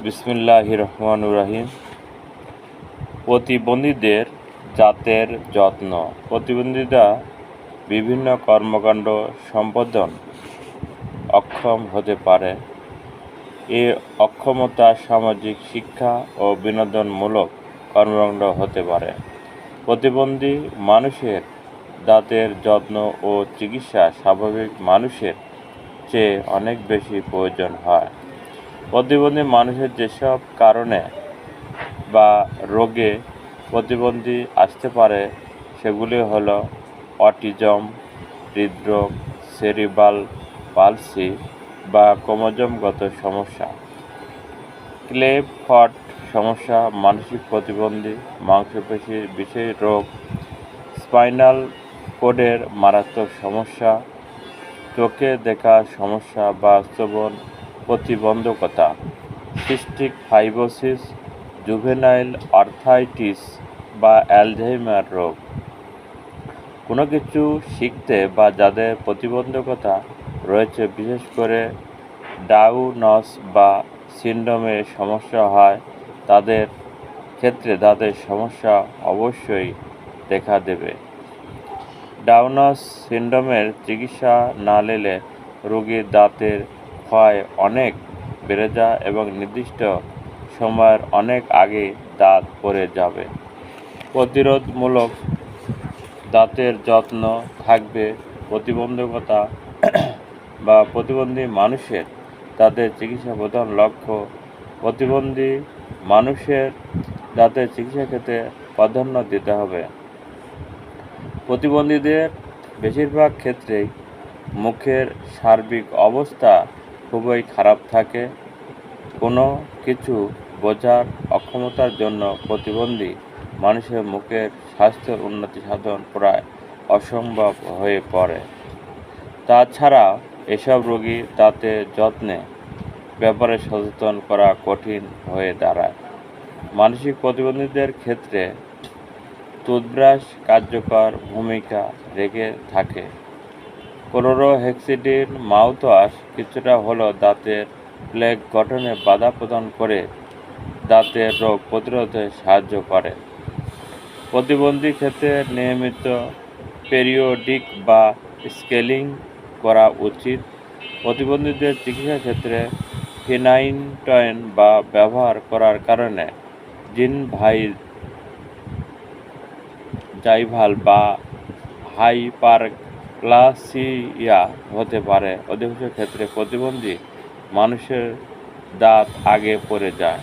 বিসমিল্লাহির রহমানির রহিম। প্রতিবন্ধীদের জাতের যত্ন। প্রতিবন্ধীরা বিভিন্ন কর্মকাণ্ড সম্পাদন অক্ষম হতে পারে। এ অক্ষমতা সামাজিক, শিক্ষা ও বিনোদনমূলক কর্মকাণ্ড হতে পারে। প্রতিবন্ধী মানুষের দাঁতের যত্ন ও চিকিৎসা স্বাভাবিক মানুষের চেয়ে অনেক বেশি প্রয়োজন হয়। প্রতিবন্ধী মানুষের যেসব কারণে বা রোগে প্রতিবন্ধী আসতে পারে সেগুলি হলো অটিজম, হৃদরোগ, সেরিব্রাল পালসি বা ক্রোমোজোমগত সমস্যা, ক্লেফট সমস্যা, মানসিক প্রতিবন্ধী, মাংসপেশির বিশেষ রোগ, স্পাইনাল কোডের মারাত্মক সমস্যা, চোখে দেখার সমস্যা বা শ্রবণ প্রতিবন্ধকতা, সিস্টিক ফাইব্রোসিস, জুভেনাইল আর্থ্রাইটিস বা অ্যালঝাইমার রোগ। কোনো কিছু শিখতে বা যাদের প্রতিবন্ধকতা রয়েছে, বিশেষ করে ডাউনস বা সিনড্রোমের সমস্যা হয়, তাদের ক্ষেত্রে দাঁতের সমস্যা অবশ্যই দেখা দেবে। ডাউনস সিনড্রোমের চিকিৎসা না নিলে রোগীর দাঁতের ক্ষয় অনেক বেড়ে যায় এবং নির্দিষ্ট সময়ের অনেক আগে দাঁত পড়ে যাবে। প্রতিরোধমূলক দাঁতের যত্ন থাকবে। প্রতিবন্ধকতা বা প্রতিবন্ধী মানুষের দাঁতের চিকিৎসা প্রধান লক্ষ্য। প্রতিবন্ধী মানুষের দাঁতের চিকিৎসার ক্ষেত্রে প্রাধান্য দিতে হবে। প্রতিবন্ধীদের বেশিরভাগ ক্ষেত্রেই মুখের সার্বিক অবস্থা খুবই খারাপ থাকে। কোনো কিছু বোঝার অক্ষমতার জন্য প্রতিবন্ধী মানুষের মুখের স্বাস্থ্যের উন্নতি সাধন প্রায় অসম্ভব হয়ে পড়ে। তাছাড়া এসব রোগী দাঁতের যত্নের ব্যাপারে সচেতন করা কঠিন হয়ে দাঁড়ায়। মানসিক প্রতিবন্ধীদের ক্ষেত্রে টুথব্রাশ কার্যকর ভূমিকা রেখে থাকে। ক্লোরোহেক্সিডিন মাউথওয়াশ কিছুটা হলেও দাঁতের প্লেক গঠনে বাধা প্রদান করে দাঁতের রোগ প্রতিরোধে সাহায্য করে। প্রতিবন্ধী ক্ষেত্রে নিয়মিত পেরিওডিক বা স্কেলিং করা উচিত। প্রতিবন্ধীদের চিকিৎসার ক্ষেত্রে ফিনাইনটয়েন বা ব্যবহার করার কারণে জিনভাইজাইভাল বা হাইপারপ্লাসিয়া হতে পারে। অধিকাংশ ক্ষেত্রে প্রতিবন্ধী মানুষের দাঁত আগে পড়ে যায়।